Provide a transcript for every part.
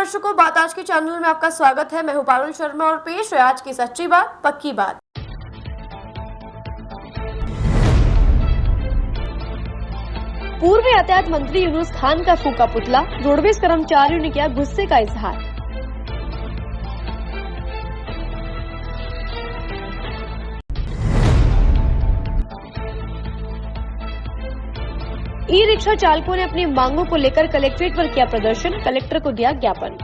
दर्शकों, बात आज के चैनल में आपका स्वागत है। मैं हूं पारुल शर्मा और पेश है आज की सच्ची बात पक्की बात। पूर्व यातायात मंत्री यूनुस खान का फूका पुतला, रोडवेज कर्मचारियों ने किया गुस्से का इजहार। ई रिक्शा चालकों ने अपनी मांगों को लेकर कलेक्ट्रेट पर किया प्रदर्शन, कलेक्टर को दिया ज्ञापन।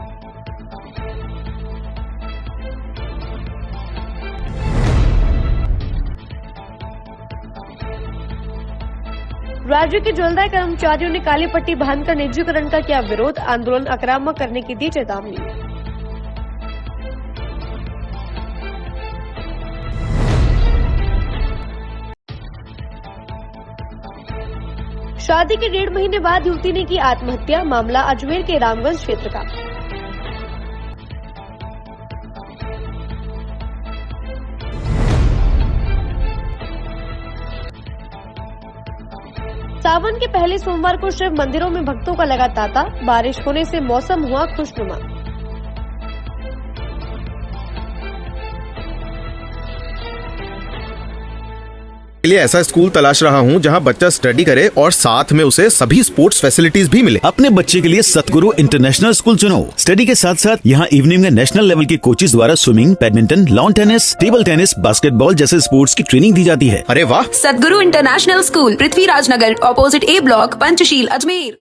राज्य के जलदाय कर्मचारियों ने काली पट्टी बांधकर निजीकरण का किया विरोध, आंदोलन आक्रामक करने की दी चेतावनी। शादी के 1.5 महीने बाद युवती ने की आत्महत्या, मामला अजमेर के रामगंज क्षेत्र का। सावन के पहले सोमवार को शिव मंदिरों में भक्तों का लगा तांता, बारिश होने से मौसम हुआ खुशनुमा। के लिए ऐसा स्कूल तलाश रहा हूं जहां बच्चा स्टडी करे और साथ में उसे सभी स्पोर्ट्स फैसिलिटीज भी मिले। अपने बच्चे के लिए सतगुरु इंटरनेशनल स्कूल चुनो। स्टडी के साथ साथ यहां इवनिंग में नेशनल लेवल के कोचेज द्वारा swimming, badminton, lawn tennis, table tennis, basketball जैसे स्पोर्ट्स की ट्रेनिंग दी जाती है। अरे वाह! सतगुरु इंटरनेशनल स्कूल, पृथ्वीराज नगर, ऑपोजिट ए ब्लॉक, पंचशील, अजमेर।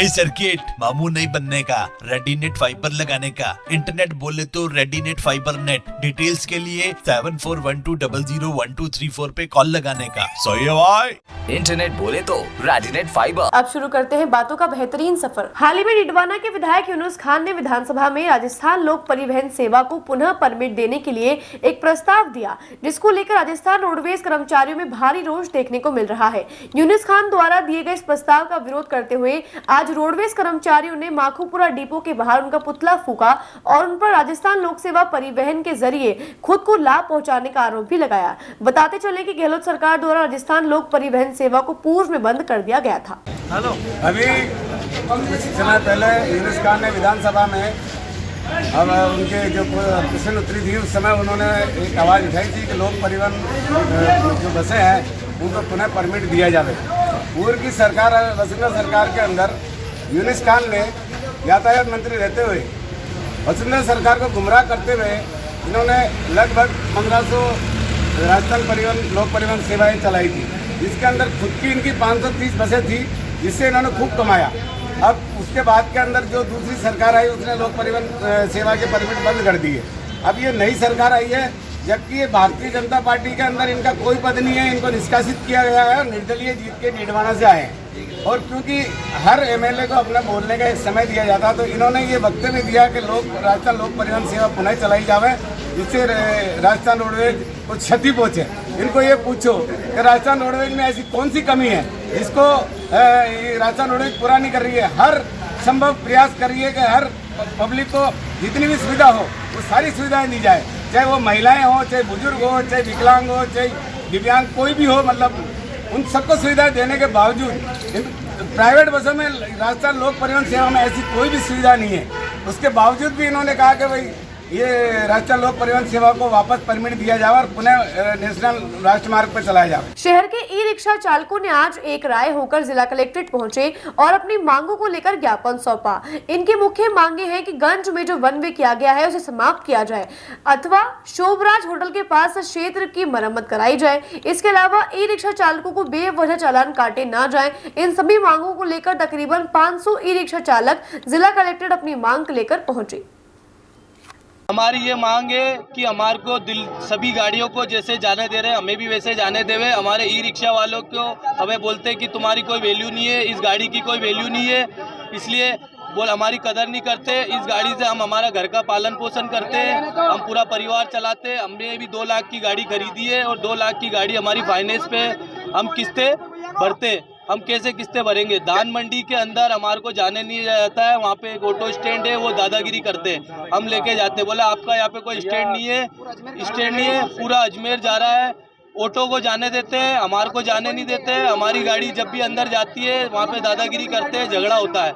भाई सर्किट मामू नहीं बनने का, रेडीनेट फाइबर लगाने का। इंटरनेट बोले तो रेडीनेट फाइबर नेट। डिटेल्स के लिए 7412001234 पे कॉल लगाने का। सही है भाई। इंटरनेट बोले तो रेडीनेट फाइबर। अब शुरू करते हैं बातों का बेहतरीन सफर। हाल ही में डिडवाना के विधायक यूनुस खान ने विधानसभा में राजस्थान लोक परिवहन सेवा को पुनः परमिट देने के लिए एक प्रस्ताव दिया, जिसको लेकर राजस्थान रोडवेज कर्मचारियों में भारी रोष देखने को मिल रहा है। यूनुस खान द्वारा दिए गए इस प्रस्ताव का विरोध करते हुए आज रोडवेज कर्मचारियों ने माखोपुरा डिपो के बाहर उनका पुतला फूका और उन पर राजस्थान लोक सेवा परिवहन के जरिए खुद को लाभ पहुंचाने का आरोप भी लगाया। बताते चले कि गहलोत सरकार द्वारा राजस्थान लोक परिवहन सेवा को पूर्व में बंद कर दिया गया था। अभी कुछ समय पहले यूनुस खान ने विधानसभा में अब उनके जो प्रश्न उत्तरी थी उस समय उन्होंने एक आवाज़ उठाई थी कि लोक परिवहन जो बसें हैं उनको पुनः परमिट दिया जाए। पूर्व की सरकार वसुंधरा सरकार के अंदर यूनुस खान ने यातायात मंत्री रहते हुए वसुंधरा सरकार को गुमराह करते हुए इन्होंने लगभग 1500 राजस्थान परिवहन लोक परिवहन सेवाएं चलाई थी, जिसके अंदर खुद की इनकी 530 बसें थी, जिससे इन्होंने खूब कमाया। अब उसके बाद के अंदर जो दूसरी सरकार आई उसने लोक परिवहन सेवा के परमिट बंद कर दिए। अब ये नई सरकार आई है, जबकि ये भारतीय जनता पार्टी के अंदर इनका कोई पद नहीं है, इनको निष्कासित किया गया है, निर्दलीय जीत के डिडवाना से आए हैं। और क्योंकि हर एमएलए को अपना बोलने का एक समय दिया जाता तो इन्होंने ये वक्तव्य दिया कि राजस्थान लोक परिवहन सेवा पुनः चलाई जावे, जिससे राजस्थान रोडवेज को क्षति पहुँचे। इनको ये पूछो कि राजस्थान रोडवेज में ऐसी कौन सी कमी है जिसको राजस्थान रोडवेज पूरा नहीं कर रही है। हर संभव प्रयास कर रही है कि हर पब्लिक को जितनी भी सुविधा हो वो सारी सुविधाएं दी जाए, चाहे वो महिलाएं हो, चाहे बुजुर्ग हो, चाहे विकलांग हो, चाहे दिव्यांग कोई भी हो, मतलब उन सबको सुविधा देने के बावजूद प्राइवेट बसों में राजस्थान लोक परिवहन सेवा में ऐसी कोई भी सुविधा नहीं है। उसके बावजूद भी इन्होंने कहा कि भाई ये राजस्थान लोक परिवहन सेवा को वापस परमिट दिया जाए और पुनः नेशनल राष्ट्रमार्ग पर चलाया जाए। शहर के ई रिक्शा चालकों ने आज एक राय होकर जिला कलेक्ट्रेट पहुंचे और अपनी मांगों को लेकर ज्ञापन सौंपा। इनकी मुख्य मांगे हैं कि गंज में जो वन वे किया गया है उसे समाप्त किया जाए अथवा शोभराज होटल के पास क्षेत्र की मरम्मत कराई जाए। इसके अलावा ई रिक्शा चालकों को बेवजह चालान काटे न जाए। इन सभी मांगों को लेकर तकरीबन 500 ई रिक्शा चालक जिला कलेक्ट्रेट अपनी मांग लेकर पहुंचे। हमारी ये मांग है कि हमारे को सभी गाड़ियों को जैसे जाने दे रहे हैं हमें भी वैसे जाने देवे। हमारे ई रिक्शा वालों को हमें बोलते हैं कि तुम्हारी कोई वैल्यू नहीं है, इस गाड़ी की कोई वैल्यू नहीं है, इसलिए हमारी कदर नहीं करते। इस गाड़ी से हम हमारा घर का पालन पोषण करते हैं, हम पूरा परिवार चलाते हैं। हमने भी 2 लाख की गाड़ी खरीदी है और 2 लाख की गाड़ी हमारी फाइनेंस पे हम किस्तें भरते। हम कैसे किस्तें भरेंगे? धान मंडी के अंदर हमारे को जाने नहीं जाता है, वहाँ पे एक ऑटो स्टैंड है, वो दादागिरी करते हैं, हम लेके जाते बोला आपका यहाँ पे कोई स्टैंड नहीं है, स्टैंड नहीं है, पूरा अजमेर जा रहा है, ऑटो को जाने देते हैं, हमारे को जाने नहीं देते हैं। हमारी गाड़ी जब भी अंदर जाती है वहाँ पे दादागिरी करते हैं, झगड़ा होता है।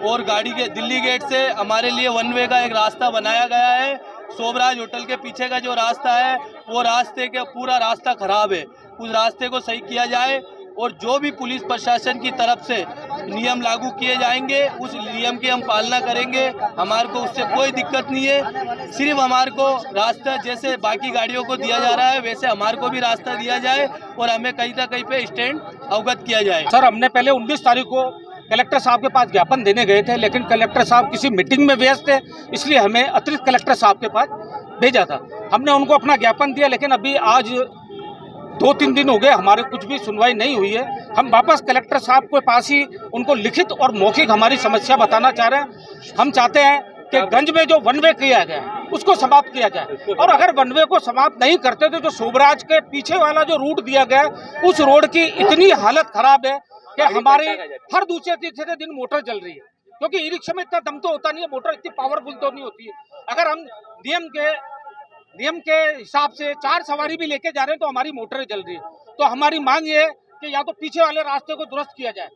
और गाड़ी के दिल्ली गेट से हमारे लिए वन वे का एक रास्ता बनाया गया है। शोभराज होटल के पीछे का जो रास्ता है वो रास्ते के पूरा रास्ता खराब है, उस रास्ते को सही किया जाए और जो भी पुलिस प्रशासन की तरफ से नियम लागू किए जाएंगे उस नियम की हम पालना करेंगे। हमारे को उससे कोई दिक्कत नहीं है, सिर्फ हमारे को रास्ता जैसे बाकी गाड़ियों को दिया जा रहा है वैसे हमारे को भी रास्ता दिया जाए और हमें कहीं ना कहीं पे स्टैंड अवगत किया जाए। सर, हमने पहले 19 तारीख को कलेक्टर साहब के पास ज्ञापन देने गए थे, लेकिन कलेक्टर साहब किसी मीटिंग में व्यस्त थे, इसलिए हमें अतिरिक्त कलेक्टर साहब के पास भेजा था। हमने उनको अपना ज्ञापन दिया, लेकिन अभी आज 2-3 दिन हो गए, हमारे कुछ भी सुनवाई नहीं हुई है। हम वापस कलेक्टर साहब के पास ही उनको लिखित और मौखिक हमारी समस्या बताना चाह रहे हैं। हम चाहते हैं कि गंज में जो वन वे किया गया है उसको समाप्त किया जाए, और अगर वन वे को समाप्त नहीं करते तो जो शोभराज के पीछे वाला जो रूट दिया गया है उस रोड की इतनी हालत खराब है कि हमारी हर दूसरे तीसरे दिन मोटर जल रही है, क्योंकि ई रिक्शा में इतना दम तो होता नहीं है, मोटर इतनी पावरफुल तो नहीं होती है। अगर हम नियम के हिसाब से 4 सवारी भी लेके जा रहे हैं तो हमारी मोटरें जल रही है। तो हमारी मांग ये है कि या तो पीछे वाले रास्ते को दुरुस्त किया जाए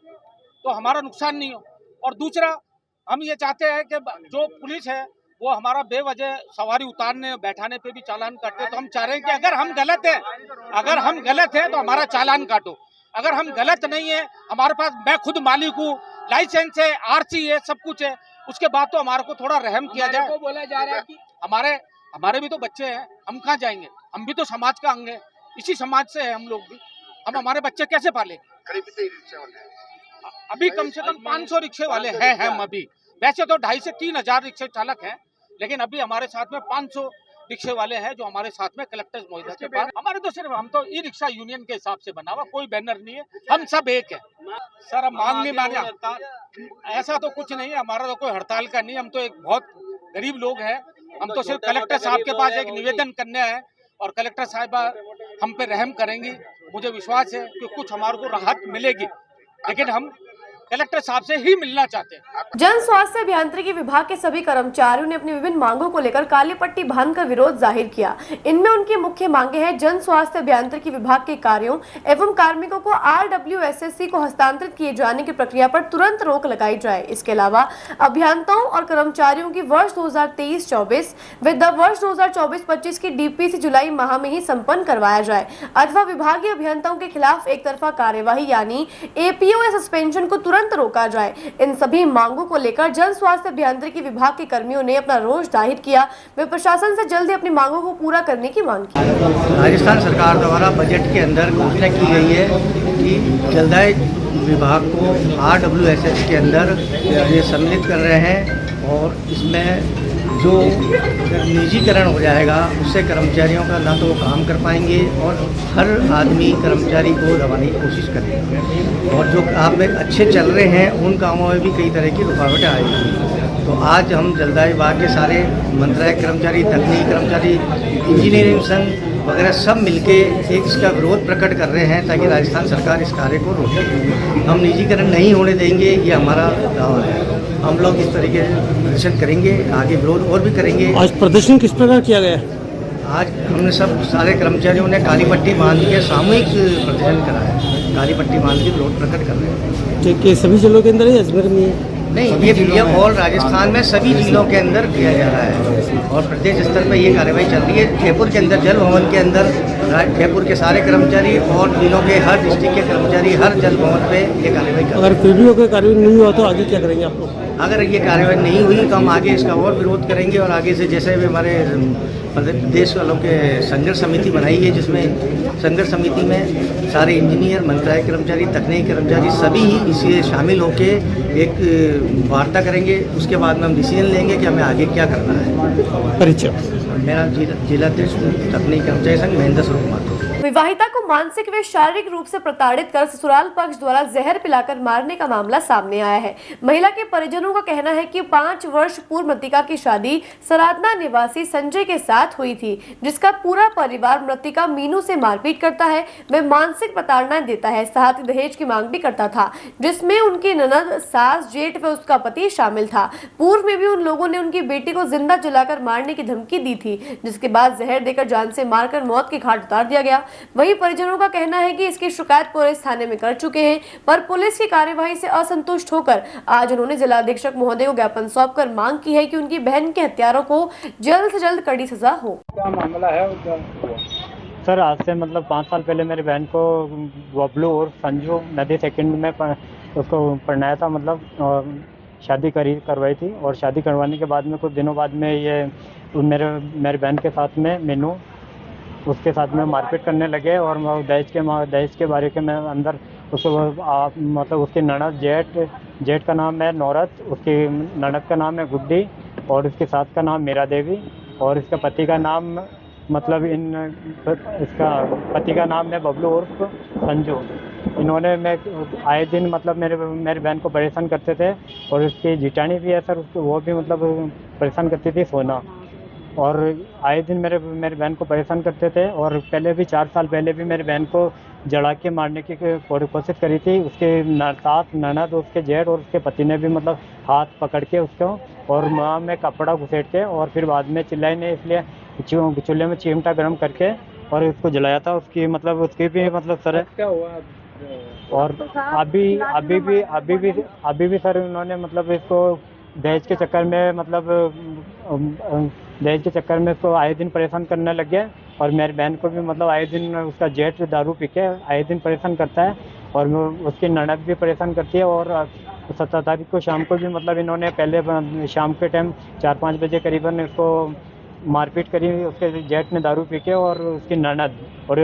तो हमारा नुकसान नहीं हो, और दूसरा हम ये चाहते हैं कि जो पुलिस है वो हमारा बेवजह सवारी उतारने बैठाने पे भी चालान काटते हैं। तो हम चाह रहे हैं कि अगर हम गलत हैं तो हमारा चालान काटो, अगर हम गलत नहीं है, हमारे पास मैं खुद मालिक हूँ, लाइसेंस है, आरसी है, सब कुछ है, उसके बाद तो हमारे को थोड़ा रहम किया जाए। को बोला जा रहा है कि हमारे भी तो बच्चे हैं, हम कहाँ जाएंगे, हम भी तो समाज का अंग है, इसी समाज से है हम लोग भी, हम हमारे बच्चे कैसे पाले? अभी कम से कम 500 रिक्शे वाले हैं हम अभी। वैसे तो 2,500 से 3,000 रिक्शे चालक हैं, लेकिन अभी हमारे साथ में 500 रिक्शे वाले हैं जो हमारे साथ में कलेक्टर महोदय के पास। हमारे तो सिर्फ हम तो ई रिक्शा यूनियन के हिसाब से बना हुआ, कोई बैनर नहीं है, हम सब एक है सर। हम मांग नहीं माने, ऐसा तो कुछ नहीं है, हमारा तो कोई हड़ताल का नहीं। हम तो एक बहुत गरीब लोग हैं, हम तो सिर्फ कलेक्टर साहब के पास एक निवेदन करने हैं और कलेक्टर साहिबा हम पे रहम करेंगी। मुझे विश्वास है कि कुछ हमारे को राहत मिलेगी, लेकिन हम कलेक्टर साहब से ही मिलना चाहते हैं। जन स्वास्थ्य अभियांत्रिकी विभाग के सभी कर्मचारियों ने अपनी विभिन्न मांगों को लेकर काली पट्टी बांधकर विरोध जाहिर किया। इनमें उनकी मुख्य मांगे हैं जन स्वास्थ्य अभियांत्रिकी विभाग के कार्यों एवं कार्मिकों को RWSSC को हस्तांतरित किए जाने की प्रक्रिया पर तुरंत रोक लगाई जाए। इसके अलावा अभियंताओं और कर्मचारियों की वर्ष 2023-24 व वर्ष 2024-25 की DPC जुलाई माह में ही संपन्न करवाया जाए अथवा विभागीय अभियंताओं के खिलाफ एक तरफा कार्यवाही यानी APO या सस्पेंशन को तुरंत रोका जाए। इन सभी मांगों को लेकर जन स्वास्थ्य अभियांत्रिकी विभाग के कर्मियों ने अपना रोष जाहिर किया। वे प्रशासन से जल्दी अपनी मांगों को पूरा करने की मांग की। राजस्थान सरकार द्वारा बजट के अंदर घोषणा की गई है कि जलदाय विभाग को RWSS के अंदर ये सम्मिलित कर रहे हैं और इसमें जो निजीकरण हो जाएगा उससे कर्मचारियों का ना तो वो काम कर पाएंगे और हर आदमी कर्मचारी को दबाने की कोशिश करेंगे और जो काम में अच्छे चल रहे हैं उन कामों में भी कई तरह की रुकावटें आएंगी। तो आज हम जलदाय विभाग के सारे मंत्रालय कर्मचारी, तकनीकी कर्मचारी, इंजीनियरिंग संघ वगैरह सब मिलके एक इसका विरोध प्रकट कर रहे हैं ताकि राजस्थान सरकार इस कार्य को रोके। हम निजीकरण नहीं होने देंगे, ये हमारा दावा है। हम लोग इस तरीके से प्रदर्शन करेंगे, आगे विरोध और भी करेंगे। आज प्रदर्शन किस प्रकार किया गया? आज हमने सब सारे कर्मचारियों ने काली पट्टी बांध के सामूहिक प्रदर्शन करा है। काली पट्टी बांध के विरोध प्रकट कर रहे हैं। ठीक है, सभी जिलों के अंदर है, अजमेर में है? नहीं, ये ऑल राजस्थान में सभी जिलों के अंदर किया जा रहा है और प्रदेश स्तर पर ये कार्रवाई चल रही है। जयपुर के अंदर जल भवन के अंदर जयपुर के सारे कर्मचारी और जिलों के हर डिस्ट्रिक्ट के कर्मचारी हर जल भवन पे ये कार्रवाई कर। अगर फिर भी कोई कार्रवाई नहीं हुआ तो आगे क्या करेंगे आप लोग? अगर ये कार्रवाई नहीं हुई तो हम आगे इसका और विरोध करेंगे और आगे से जैसे भी हमारे प्रदेश वालों के संघर्ष समिति बनाई है जिसमें संघर्ष समिति में सारे इंजीनियर, मंत्रालय कर्मचारी, तकनीकी कर्मचारी सभी ही इसे शामिल होके एक वार्ता करेंगे। उसके बाद में हम डिसीजन लेंगे कि हमें आगे क्या करना है। परिचय मेरा जिलाध्यक्ष तकनीकी कर्मचारी संघ महेंद्र स्वरूप माथुर। विवाहिता को मानसिक व शारीरिक रूप से प्रताड़ित कर ससुराल पक्ष द्वारा जहर पिलाकर मारने का मामला सामने आया है। महिला के परिजनों का कहना है कि 5 वर्ष पूर्व मृतिका की शादी सरादना निवासी संजय के साथ हुई थी, जिसका पूरा परिवार मृतिका मीनू से मारपीट करता है, वह मानसिक प्रताड़नाएं देता है, साथ ही दहेज की मांग भी करता था, जिसमें उनकी ननद, सास, जेठ व उसका पति शामिल था। पूर्व में भी उन लोगों ने उनकी बेटी को जिंदा जलाकर मारने की धमकी दी थी, जिसके बाद जहर देकर जान से मारकर मौत के घाट उतार दिया गया। वहीं परिजनों का कहना है कि इसकी शिकायत पुलिस थाने में कर चुके हैं, पर पुलिस की कार्यवाही से असंतुष्ट होकर आज उन्होंने जिला अधीक्षक महोदय को ज्ञापन सौंपकर मांग की है कि उनकी बहन के हत्यारों को जल्द से जल्द कड़ी सजा हो। क्या मामला है? सर, आज से मतलब 5 साल पहले मेरी बहन को बबलू और संजू नदी सेकंड में उसको पढ़ाया था, मतलब शादी करवाई थी और शादी करवाने के बाद में कुछ दिनों बाद में ये मेरे बहन के साथ में मीनू उसके साथ में मारपीट करने लगे और दहेज के बारे में अंदर उसको मतलब उसकी ननद जेठ का नाम है नौरत, उसकी ननद का नाम है गुड्डी और उसकी सास का नाम मीरा देवी और इसका पति का नाम मतलब इसका पति का नाम है बबलू उर्फ संजू। इन्होंने मैं आए दिन मतलब मेरी बहन को परेशान करते थे और उसकी जिटानी भी है सर, उसको वो भी मतलब परेशान करती थी सोना, और आए दिन मेरे बहन को परेशान करते थे और पहले भी 4 साल पहले भी मेरी बहन को जला के मारने की कोशिश करी थी। उसके सास, ननद, उसके जेठ और उसके पति ने भी मतलब हाथ पकड़ के उसको और मुँह में कपड़ा घुसेट के और फिर बाद में चिल्लाई ने, इसलिए चूल्हे में चिमटा गर्म करके और उसको जलाया था। उसकी मतलब उसकी भी मतलब सर क्या हुआ और अभी भी सर उन्होंने मतलब इसको दहेज के चक्कर में मतलब दहेज के चक्कर में उसको आए दिन परेशान करने लग गए और मेरी बहन को भी मतलब आए दिन उसका जेठ दारू पी के आए दिन परेशान करता है और उसकी ननद भी परेशान करती है। और 17 तारीख को शाम को भी मतलब इन्होंने पहले शाम के टाइम 4-5 बजे करीबन उसको मारपीट करी, उसके जेठ ने दारू पी के और उसकी ननद और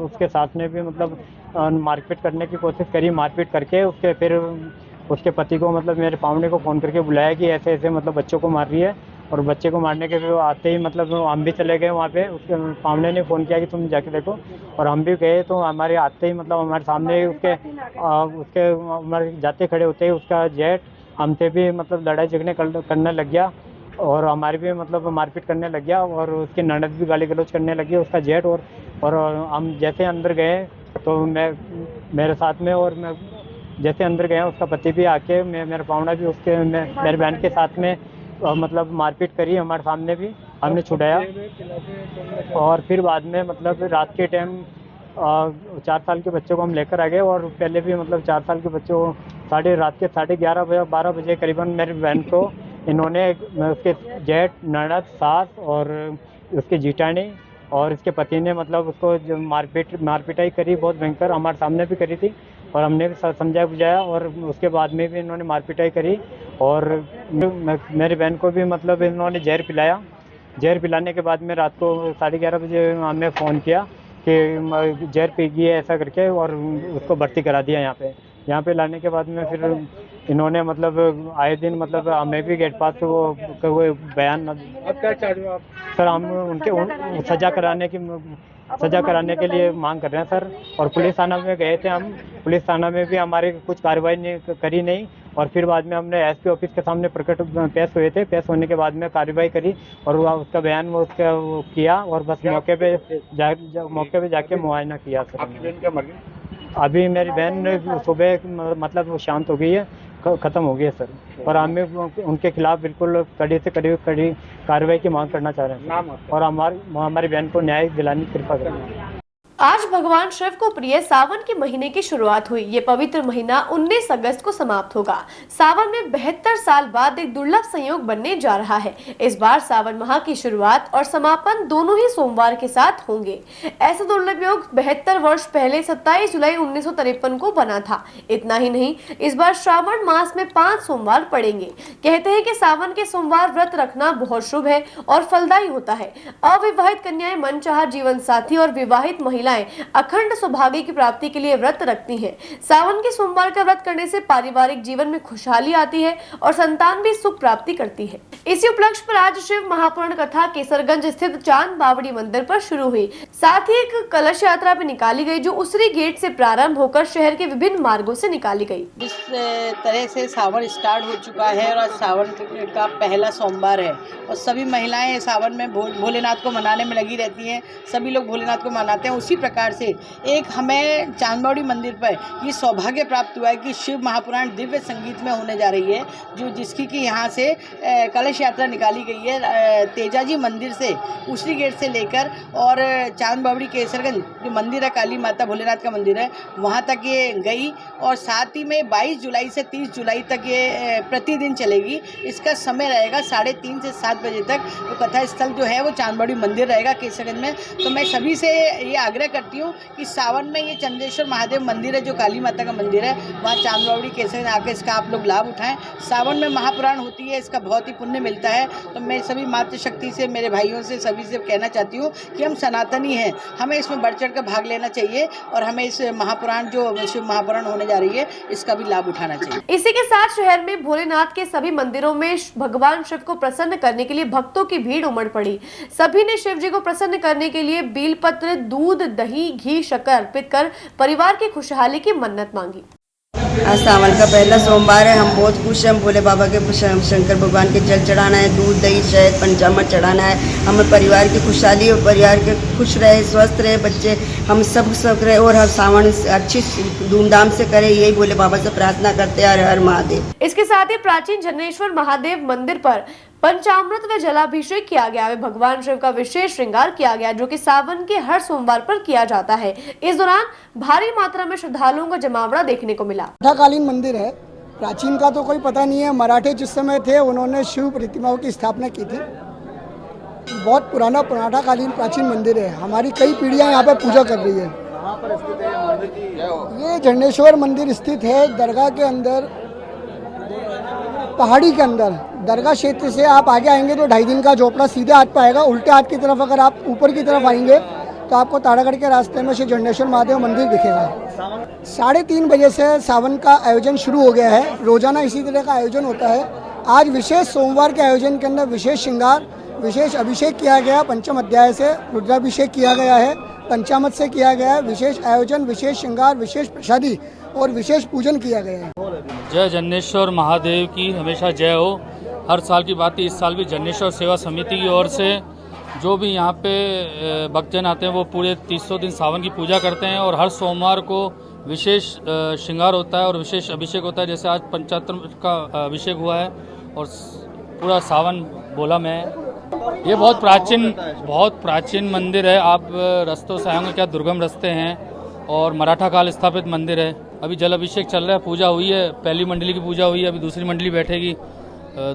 उसके साथ ने भी मतलब मारपीट करने की कोशिश करी। मारपीट करके उसके पति को मतलब मेरे पावने को फ़ोन करके बुलाया कि ऐसे ऐसे मतलब बच्चों को मार रही है। और बच्चे को मारने के फिर आते ही मतलब हम भी चले गए वहाँ पे। उसके पावने ने फ़ोन किया कि तुम जाके देखो, और हम भी गए। तो हमारे आते ही मतलब हमारे सामने उसके हमारे जाते खड़े होते ही उसका जेठ हमसे भी मतलब लड़ाई झगड़े करने लग गया, और हमारी भी मतलब मारपीट करने लग गया, और उसकी ननद भी गाली गलौज करने लगी उसका जेठ। और हम जैसे अंदर गए तो मेरे साथ में, और मैं जैसे अंदर गया उसका पति भी आके मेरा पावना भी मेरे बहन के साथ में मतलब मारपीट करी हमारे सामने भी, हमने छुड़ाया। और फिर बाद में मतलब रात के टाइम 4 साल के बच्चों को हम लेकर आ गए, और पहले भी मतलब 4 साल के बच्चों को रात के 11:30 बजे 12 बजे करीबन मेरी बहन को इन्होंने उसके जेठ, ननद, सास और उसके जीटानी और इसके पति ने मतलब उसको जो मारपीटाई करी बहुत भयंकर, हमारे सामने भी करी थी, और हमने भी समझाया बुझाया। और उसके बाद में भी इन्होंने मारपीटाई करी, और मेरी बहन को भी मतलब इन्होंने जहर पिलाया। जहर पिलाने के बाद में रात को 11:30 बजे हमें फ़ोन किया कि जहर पी गई है ऐसा करके, और उसको भर्ती करा दिया यहाँ पे लाने के बाद में फिर इन्होंने मतलब आए दिन मतलब हमें भी गेट पास वो बयान। अब क्या चाह रहे हो आप? सर हम उनके सज़ा कराने के लिए मांग कर रहे हैं सर। और पुलिस थाना में गए थे हम, पुलिस थाना में भी हमारे कुछ कार्रवाई करी नहीं, और फिर बाद में हमने एसपी ऑफिस के सामने पेश हुए थे। पेश होने के बाद में कार्रवाई करी और उसका बयान वो किया, और बस मौके पे जाके मुआयना किया सर। आपकी बहन क्या मर गई? अभी मेरी बहन सुबह मतलब वो शांत हो गई है, ख़त्म हो गई है सर। और हमें उनके खिलाफ बिल्कुल कड़ी से कड़ी कार्रवाई की मांग करना चाह रहे हैं, और हमारी बहन को न्याय दिलाने की कृपा करें। आज भगवान शिव को प्रिय सावन के महीने की शुरुआत हुई। ये पवित्र महीना 19 अगस्त को समाप्त होगा। सावन में 72 साल बाद एक दुर्लभ संयोग बनने जा रहा है। इस बार सावन माह की शुरुआत और समापन दोनों ही सोमवार के साथ होंगे। ऐसा दुर्लभ योग 72 वर्ष पहले 27 जुलाई 1953 को बना था। इतना ही नहीं, इस बार श्रावण मास में 5 सोमवार पड़ेंगे। कहते हैं कि सावन के सोमवार व्रत रखना बहुत शुभ है और फलदायी होता है। अविवाहित कन्याएं मनचाहा जीवन साथी और विवाहित महिला अखंड सौभाग्य की प्राप्ति के लिए व्रत रखती हैं। सावन के सोमवार का व्रत करने से पारिवारिक जीवन में खुशहाली आती है और संतान भी सुख प्राप्ति करती है। इसी उपलक्ष्य पर आज शिव महापुराण कथा केसरगंज स्थित चांद बावड़ी मंदिर पर शुरू हुई। साथ ही एक कलश यात्रा भी निकाली गई, जो उसरी गेट से प्रारंभ होकर शहर के विभिन्न मार्गों से निकाली गई। इस तरह से सावन स्टार्ट हो चुका है, और आज सावन का पहला सोमवार है, और सभी महिलाएं सावन में भोलेनाथ को मनाने में लगी रहती हैं। सभी लोग भोलेनाथ को मनाते हैं। उसी प्रकार से एक हमें चांदबावड़ी मंदिर पर ये सौभाग्य प्राप्त हुआ है कि शिव महापुराण दिव्य संगीत में होने जा रही है, जिसकी कि यहाँ से कलश यात्रा निकाली गई है तेजाजी मंदिर से, उसरी गेट से लेकर और चांदबावड़ी केसरगंज जो मंदिर है, काली माता भोलेनाथ का मंदिर है, वहाँ तक ये गई। और साथ ही में 22 जुलाई से 30 जुलाई तक ये प्रतिदिन चलेगी। इसका समय रहेगा 3:30 से 7 बजे तक। तो कथा स्थल जो है वो चांदबावड़ी मंदिर रहेगा केसरगंज में। तो मैं सभी से ये आग्रह करती हूँ कि सावन में ये चंद्रेश्वर महादेव मंदिर है, जो काली माता का मंदिर है, वहाँ चांदबावड़ी केसरगंज आकर इसका आप लोग लाभ उठाएं। सावन में महापुराण होती है, इसका बहुत ही पुण्य मिलता है। तो मैं सभी मातृशक्ति से, मेरे भाइयों से, सभी से कहना चाहती हूँ कि हम सनातनी हैं, हमें इसमें बढ़ चढ़ कर भाग लेना चाहिए, और हमें इस महापुराण जो शिव महापुराण होने जा रही है इसका भी लाभ उठाना चाहिए। इसी के साथ शहर में भोलेनाथ के सभी मंदिरों में भगवान शिव को प्रसन्न करने के लिए भक्तों की भीड़ उमड़ पड़ी। सभी ने शिव जी को प्रसन्न करने के लिए बेलपत्र, दूध, दही, घी, शक्कर अर्पित कर परिवार की खुशहाली की मन्नत मांगी। आज सावन का पहला सोमवार है। हम बहुत खुश हैं। हम भोले बाबा के शंकर भगवान के जल चढ़ाना है, दूध, दही, शहद, पंचामृत चढ़ाना है। हमें परिवार की खुशहाली और परिवार के खुश रहे, स्वस्थ रहे बच्चे, हम सब रहे, और हर सावन अच्छी धूमधाम से करें, यही भोले बाबा से प्रार्थना करते हैं। हर हर महादेव। इसके साथ ही प्राचीन जनेश्वर महादेव मंदिर पर पंचामृत व जलाभिषेक किया गया। भगवान शिव का विशेष श्रृंगार किया गया, जो कि सावन के हर सोमवार पर किया जाता है। इस दौरान भारी मात्रा में श्रद्धालुओं का जमावड़ा देखने को मिला। मराठाकालीन मंदिर है, प्राचीन का तो कोई पता नहीं है। मराठे जिस समय थे उन्होंने शिव प्रतिमाओं की स्थापना की थी। बहुत पुराना मराठाकालीन प्राचीन मंदिर है। हमारी कई पीढ़ियां यहाँ पे पूजा कर रही है। ये जनेश्वर मंदिर स्थित है दरगाह के अंदर, पहाड़ी के अंदर। दरगाह क्षेत्र से आप आगे आएंगे तो 2.5 दिन का झोपड़ा सीधे हाथ पे आएगा। उल्टे हाथ की तरफ अगर आप ऊपर की तरफ आएंगे तो आपको तारागढ़ के रास्ते में श्री जनेश्वर महादेव मंदिर दिखेगा। 3:30 बजे से सावन का आयोजन शुरू हो गया है। रोजाना इसी तरह का आयोजन होता है। आज विशेष सोमवार के आयोजन के अंदर विशेष श्रृंगार, विशेष अभिषेक किया गया। पंचम अध्याय से रुद्राभिषेक किया गया है, पंचामृत से किया गया है। विशेष आयोजन, विशेष श्रृंगार, विशेष प्रसादी और विशेष पूजन किया गया है। जय जन्नेश्वर महादेव की हमेशा जय हो। हर साल की बात है, इस साल भी जन्नेश्वर सेवा समिति की ओर से जो भी यहाँ पे भक्तजन आते हैं वो पूरे 300 दिन सावन की पूजा करते हैं और हर सोमवार को विशेष श्रृंगार होता है और विशेष अभिषेक होता है। जैसे आज पंचामृत का अभिषेक हुआ है और पूरा सावन बोला में है। ये बहुत प्राचीन मंदिर है। आप रास्तों से आएंगे, क्या दुर्गम रास्ते हैं और मराठा काल स्थापित मंदिर है। अभी जल अभिषेक चल रहा है, पूजा हुई है, पहली मंडली की पूजा हुई है, अभी दूसरी मंडली बैठेगी,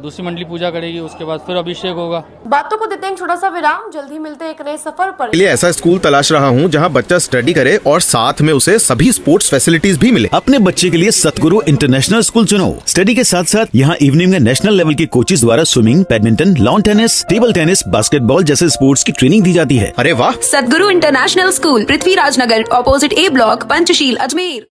दूसरी मंडली पूजा करेगी, उसके बाद फिर अभिषेक होगा। बातों को देते हैं छोटा सा विराम, जल्दी मिलते हैं एक नए सफर पर। के लिए ऐसा स्कूल तलाश रहा हूँ जहाँ बच्चा स्टडी करे और साथ में उसे सभी स्पोर्ट्स फैसिलिटीज भी मिले। अपने बच्चे के लिए सतगुरु इंटरनेशनल स्कूल चुनो। स्टडी के साथ साथ यहाँ इवनिंग में नेशनल लेवल के कोचेज द्वारा swimming, badminton, lawn tennis, table tennis, basketball जैसे स्पोर्ट्स की ट्रेनिंग दी जाती है। अरे वाह! सतगुरु इंटरनेशनल स्कूल, पृथ्वीराज नगर, ऑपोजिट ए ब्लॉक, पंचशील, अजमेर।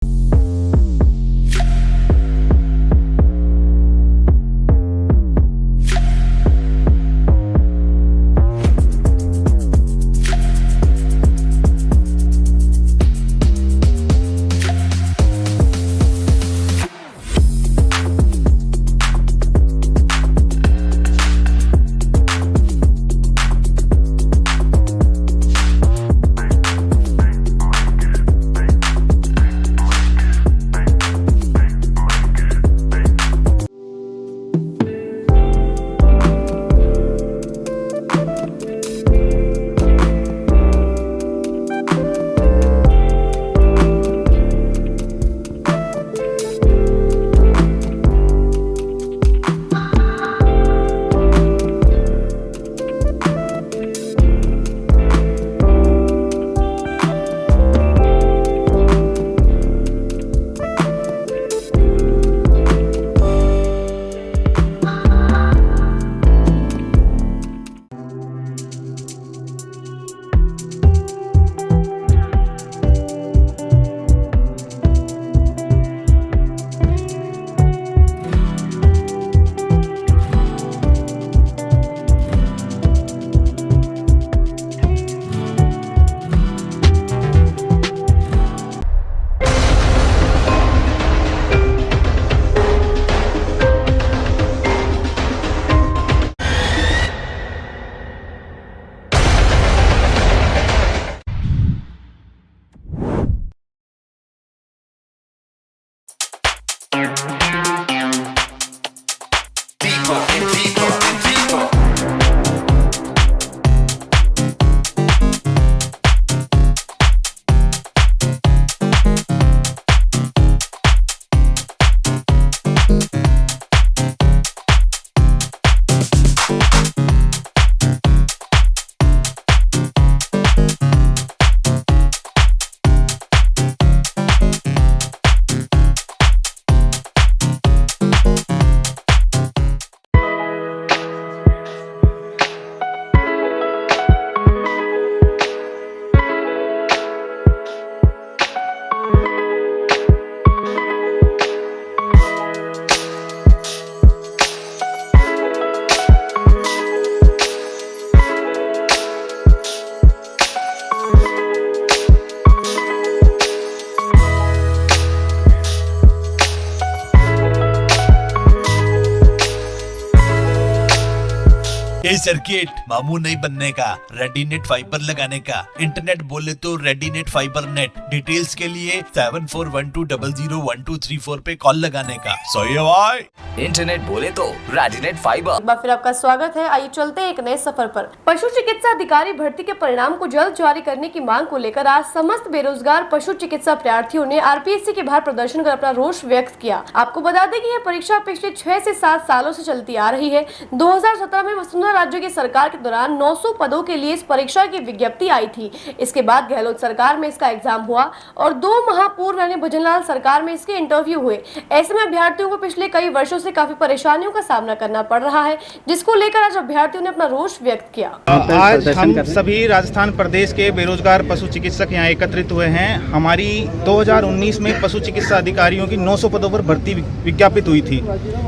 ये सर्किट मामू नहीं बनने का, रेडीनेट फाइबर लगाने का। इंटरनेट बोले तो रेडीनेट फाइबर नेट। डिटेल्स के लिए 7412001234 पे कॉल लगाने का। सही है भाई। इंटरनेट बोले तो रेडीनेट फाइबर। एक बार फिर आपका स्वागत है। आइए चलते हैं एक नए सफर पर। पशु चिकित्सा अधिकारी भर्ती के परिणाम को जल्द जारी करने की मांग को लेकर आज समस्त बेरोजगार पशु चिकित्सा प्रार्थियों ने आरपीएससी के बाहर प्रदर्शन कर अपना रोष व्यक्त किया। आपको बता दें कि यह परीक्षा पिछले 6 से 7 सालों से चलती आ रही है। 2017 में वसुंधरा राज्यों की सरकार के दौरान 900 पदों के लिए इस परीक्षा की विज्ञप्ति आई थी। इसके बाद गहलोत सरकार में इसका एग्जाम हुआ और 2 माह पूर्व यानी भजनलाल सरकार में इसके इंटरव्यू हुए। ऐसे में अभ्यर्थियों को पिछले कई वर्षों से काफी परेशानियों का सामना करना पड़ रहा है, जिसको लेकर आज अभ्यर्थियों ने अपना रोष व्यक्त किया। आज हम सभी राजस्थान प्रदेश के बेरोजगार पशु चिकित्सक यहाँ एकत्रित हुए हैं। हमारी 2019 में पशु चिकित्सा अधिकारियों की 900 पदों पर भर्ती विज्ञापित हुई थी,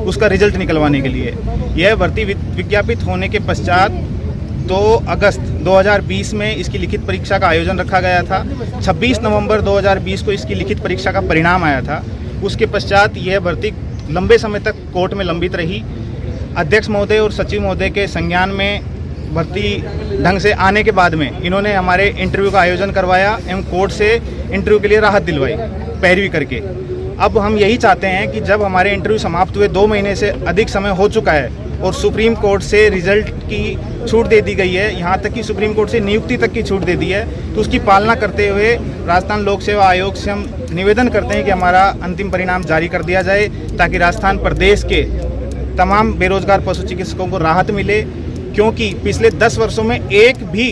उसका रिजल्ट निकलवाने के लिए। यह भर्ती विज्ञापित होने के पश्चात 2 अगस्त 2020 में इसकी लिखित परीक्षा का आयोजन रखा गया था। 26 नवंबर 2020 को इसकी लिखित परीक्षा का परिणाम आया था। उसके पश्चात यह भर्ती लंबे समय तक कोर्ट में लंबित रही। अध्यक्ष महोदय और सचिव महोदय के संज्ञान में भर्ती ढंग से आने के बाद में इन्होंने हमारे इंटरव्यू का आयोजन करवाया एवं कोर्ट से इंटरव्यू के लिए राहत दिलवाई पैरवी करके। अब हम यही चाहते हैं कि जब हमारे इंटरव्यू समाप्त हुए 2 महीने से अधिक समय हो चुका है और सुप्रीम कोर्ट से रिजल्ट की छूट दे दी गई है, यहाँ तक कि सुप्रीम कोर्ट से नियुक्ति तक की छूट दे दी है, तो उसकी पालना करते हुए राजस्थान लोक सेवा आयोग से हम निवेदन करते हैं कि हमारा अंतिम परिणाम जारी कर दिया जाए, ताकि राजस्थान प्रदेश के तमाम बेरोजगार पशु चिकित्सकों को राहत मिले। क्योंकि पिछले 10 वर्षों में एक भी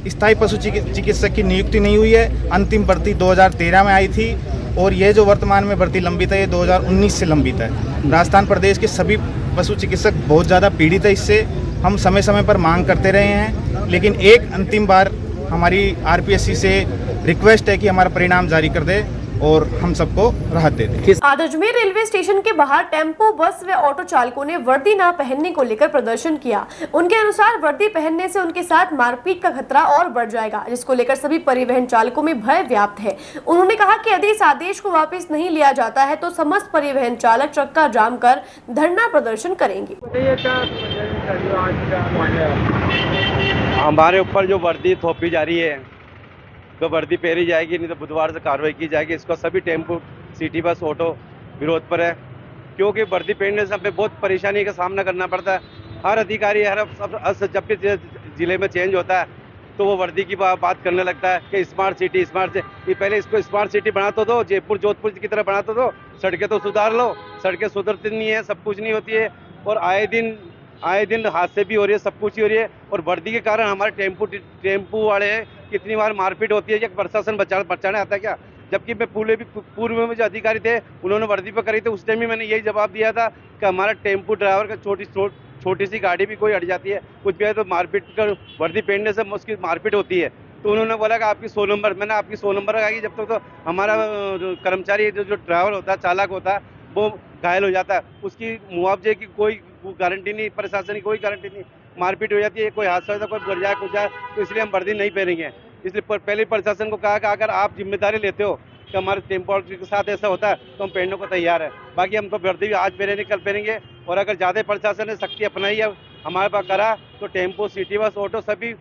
स्थायी पशु चिकित्सक की नियुक्ति नहीं हुई है। अंतिम भर्ती 2013 में आई थी और ये जो वर्तमान में भर्ती लंबित है ये 2019 से लंबित है। राजस्थान प्रदेश के सभी पशु चिकित्सक बहुत ज़्यादा पीड़ित है इससे। हम समय समय पर मांग करते रहे हैं, लेकिन एक अंतिम बार हमारी आरपीएससी से रिक्वेस्ट है कि हमारा परिणाम जारी कर दे और हम सबको राहत दे दें। आज अजमेर रेलवे स्टेशन के बाहर टेम्पो, बस व ऑटो चालकों ने वर्दी न पहनने को लेकर प्रदर्शन किया। उनके अनुसार वर्दी पहनने से उनके साथ मारपीट का खतरा और बढ़ जाएगा, जिसको लेकर सभी परिवहन चालकों में भय व्याप्त है। उन्होंने कहा कि यदि इस आदेश को वापस नहीं लिया जाता है तो समस्त परिवहन चालक चक्का जाम कर धरना प्रदर्शन करेंगे। हमारे ऊपर जो वर्दी थोपी जा रही है तो वर्दी पहनी जाएगी, नहीं तो बुधवार से कार्रवाई की जाएगी। इसका सभी टेम्पो, सिटी बस, ऑटो विरोध पर है, क्योंकि वर्दी पहनने से हमें बहुत परेशानी का सामना करना पड़ता है। हर अधिकारी जब भी जिले में चेंज होता है तो वो वर्दी की बात करने लगता है कि स्मार्ट सिटी पहले इसको स्मार्ट सिटी बना तो दो, जयपुर जोधपुर की तरह बना तो दो, सड़कें तो सुधार लो। सड़कें सुधरती नहीं है, सब कुछ नहीं होती है और आए दिन हादसे भी हो रही है, सब कुछ ही हो रही है। और वर्दी के कारण हमारे टेम्पू वाले कितनी बार मारपीट होती है। कि प्रशासन बचाने आता है क्या? जबकि मैं पूर्व में जो अधिकारी थे उन्होंने वर्दी पर करी थी, उस टाइम भी मैंने यही जवाब दिया था कि हमारा टेम्पू ड्राइवर का छोटी सी गाड़ी भी कोई अट जाती है, कुछ भी है तो मारपीट कर वर्दी पहनने से उसकी मारपीट होती है। तो उन्होंने बोला कि आपकी 100 नंबर, मैंने आपकी 100 नंबर लगाई, जब तक तो हमारा कर्मचारी जो ड्राइवर होता है, चालक होता है, वो घायल हो जाता है, उसकी मुआवजे की कोई गारंटी नहीं, प्रशासन की कोई गारंटी नहीं। मारपीट हो जाती है, कोई हादसा होता है, कोई गिर जाए कुछ जाए, तो इसलिए हम वर्दी नहीं पहनेंगे। इसलिए पहले प्रशासन को कहा कि अगर आप जिम्मेदारी लेते हो कि हमारे टेम्पो के साथ ऐसा होता है तो हम पहनने को तैयार है। बाकी हम तो वर्दी भी आज पहनेंगे, कल पहनेंगे। और अगर ज़्यादा प्रशासन ने सख्ती अपनाई है, हमारे पास करा, तो टेम्पो, सिटी बस, ऑटो सभी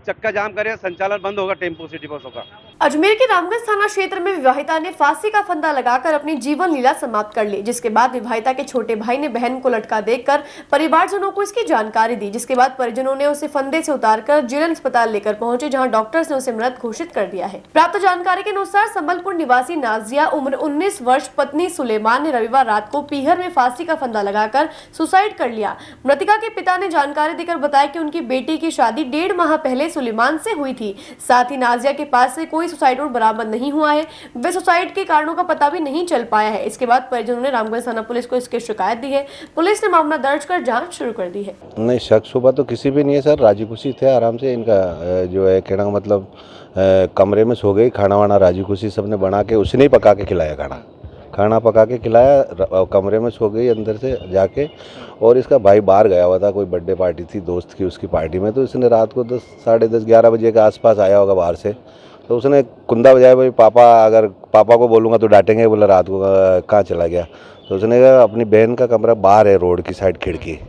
चक्का जाम करें, संचालन बंद होगा टेम्पो सिटी बसों का। अजमेर के रामगंज थाना क्षेत्र में विवाहिता ने फांसी का फंदा लगाकर अपनी जीवन लीला समाप्त कर ली, जिसके बाद विवाहिता के छोटे भाई ने बहन को लटका देखकर परिवारजनों को इसकी जानकारी दी, जिसके बाद परिजनों ने उसे फंदे से उतारकर जिला अस्पताल लेकर पहुंचे, जहां डॉक्टर्स ने उसे मृत घोषित कर दिया है। प्राप्त जानकारी के अनुसार संबलपुर निवासी नाजिया उम्र 19 वर्ष पत्नी सुलेमान ने रविवार रात को पीहर में फांसी का फंदा लगाकर सुसाइड कर लिया। मृतका के पिता ने जानकारी देकर बताया कि उनकी बेटी की शादी 1.5 माह पहले सुलेमान से हुई थी। साथ ही नाजिया के पास से कोई सुसाइड नोट बरामद नहीं हुआ है। वे सुसाइड के कारणों का पता भी नहीं चल पाया है। इसके बाद परिजनों ने रामगंज थाना पुलिस को इसकी शिकायत दी है। पुलिस ने मामला दर्ज कर जांच शुरू कर दी है। नहीं, शक शुबा तो किसी भी नहीं है सर, राजी खुशी थे आराम से। इनका जो है कहना मतलब कमरे में सो गई, खाना वाना राजी खुशी सबने बना के, उसने ही पका के खिलाया, खाना पका के खिलाया, कमरे में सो गई अंदर से जाके। और इसका भाई बाहर गया हुआ था, कोई बर्थडे पार्टी थी दोस्त की उसकी पार्टी में, तो इसने रात को 10, साढ़े 10, 11 बजे के आसपास आया होगा बाहर से, तो उसने कुंदा बजाया, भाई पापा, अगर पापा को बोलूँगा तो डांटेंगे, बोला रात को कहाँ चला गया। तो उसने कहा अपनी बहन का कमरा बाहर है, रोड की साइड खिड़की,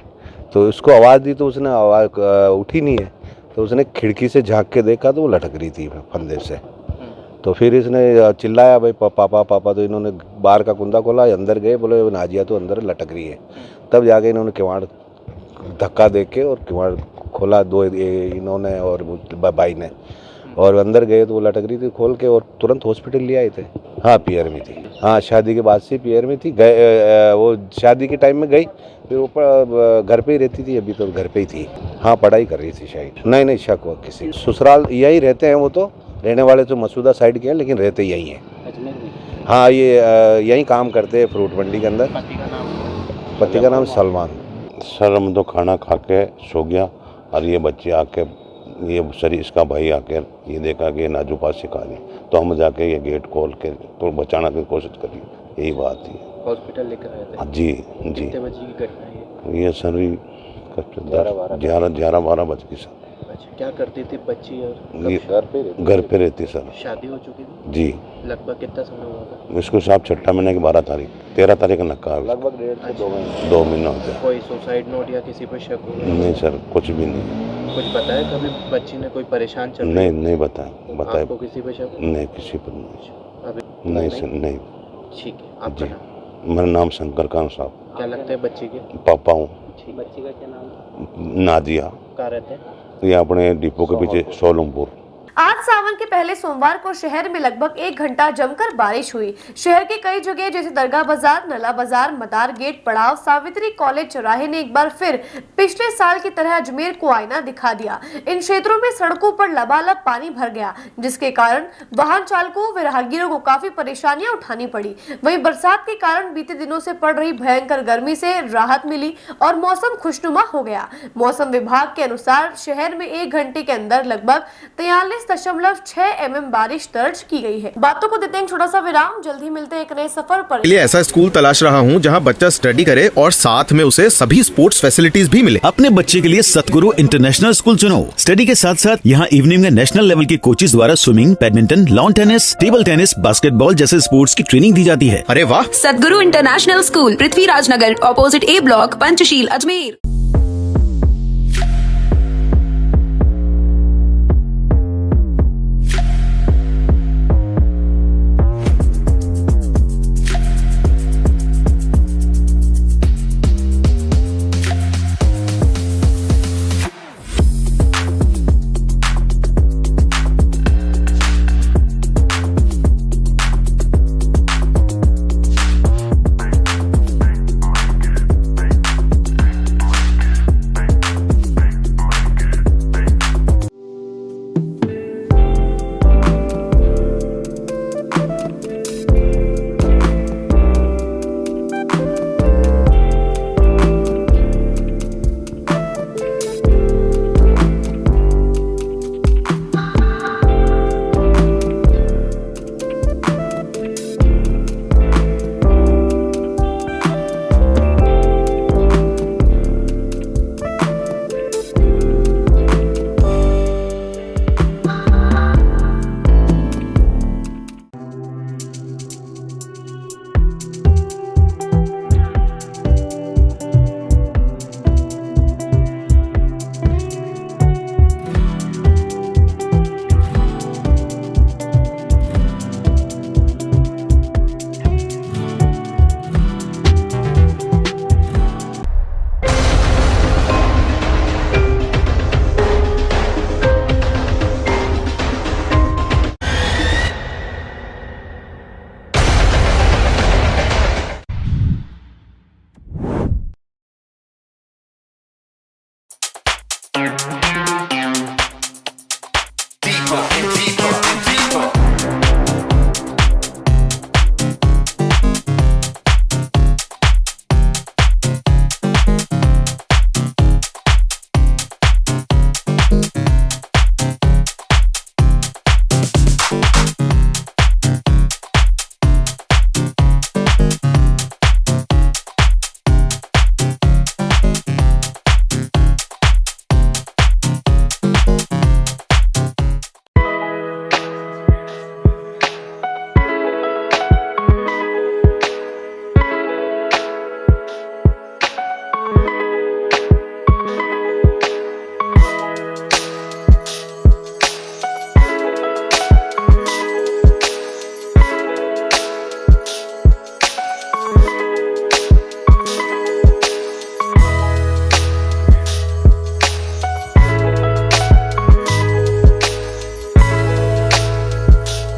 तो उसको आवाज़ दी तो उसने आवाज़ उठी नहीं है, तो उसने खिड़की से झाँक के देखा तो वो लटक रही थी फंदे से। तो फिर इसने चिल्लाया भाई पापा पापा, तो इन्होंने बाहर का कुंदा खोला, अंदर गए, बोले नाजिया तो अंदर लटक रही है। तब जाके इन्होंने किवाड़ धक्का दे के और किवाड़ खोला, दो इन्होंने और भाई ने, और अंदर गए तो वो लटक रही थी खोल के और तुरंत हॉस्पिटल ले आए थे। हाँ पीआर में थी, हाँ शादी के बाद से पीआर में थी। गए वो शादी के टाइम में गई, फिर ऊपर घर पे ही रहती थी, अभी तो घर पे ही थी। हाँ पढ़ाई कर रही थी शायद। नहीं शक हुआ किसी। ससुराल यही रहते हैं, वो तो रहने वाले तो मसूदा साइड के हैं लेकिन रहते यही हैं। हाँ ये यही काम करते हैं फ्रूट मंडी के अंदर। पति का नाम सलमान। सर हम तो खाना खा के सो गया और ये बच्चे आके ये सर इसका भाई आके ये देखा कि नाजू पास सिखा दी, तो हम जाके ये गेट खोल के तो बचाने की कोशिश करी। यही बात थी। हॉस्पिटल लेकर आए थे? जी। कितने बजे की घटना है ये सर 11-12 बज गई सर। अच्छा, क्या करती थी बच्ची और ये घर पे रहती सर। शादी हो चुकी थी? जी। लगभग कितना समय हुआ था? इसको साहब छठा महीने की 13 तारीख का नक्का है। लगभग 1.5 से 2 महीने होते हैं। कोई सुसाइड नोट या किसी पर शक हुआ? नहीं सर कुछ भी नहीं। कुछ बताया कभी बच्ची ने? कोई परेशान चल नहीं बताया। आपको किसी पर शक? नहीं किसी पर नहीं। अभी नहीं सर नहीं। ठीक है, आपका नाम? मेरा नाम शंकर खान साहब। क्या लगता है बच्ची के? पापा हूँ। बच्ची का क्या नाम? नादिया। कहाँ रहते हैं? ये अपने डिपो के पीछे सोलमपुर। आज सावन के पहले सोमवार को शहर में लगभग 1 घंटा जमकर बारिश हुई। शहर के कई जगह जैसे दरगाह बाजार, नला बाजार, मदार गेट, पड़ाव, सावित्री कॉलेज चौराहे ने एक बार फिर पिछले साल की तरह अजमेर को आईना दिखा दिया। इन क्षेत्रों में सड़कों पर लबालब पानी भर गया, जिसके कारण वाहन चालकों व राहगीरों को काफी परेशानियां उठानी पड़ी। वहीं बरसात के कारण बीते दिनों से पड़ रही भयंकर गर्मी से राहत मिली और मौसम खुशनुमा हो गया। मौसम विभाग के अनुसार शहर में 1 घंटे के अंदर लगभग 43.6 mm बारिश दर्ज की गई है। बातों को देते हैं छोटा सा विराम, जल्द ही मिलते हैं एक नए सफर पर। लिए ऐसा स्कूल तलाश रहा हूँ जहाँ बच्चा स्टडी करे और साथ में उसे सभी स्पोर्ट्स फैसिलिटीज भी मिले। अपने बच्चे के लिए सतगुरु इंटरनेशनल स्कूल चुनो। स्टडी के साथ साथ यहाँ इवनिंग में नेशनल लेवल के कोचेज द्वारा swimming, badminton, lawn tennis, table tennis, basketball जैसे स्पोर्ट्स की ट्रेनिंग दी जाती है। अरे वाह! सतगुरु इंटरनेशनल स्कूल, पृथ्वीराज नगर, ऑपोजिट ए ब्लॉक, पंचशील, अजमेर।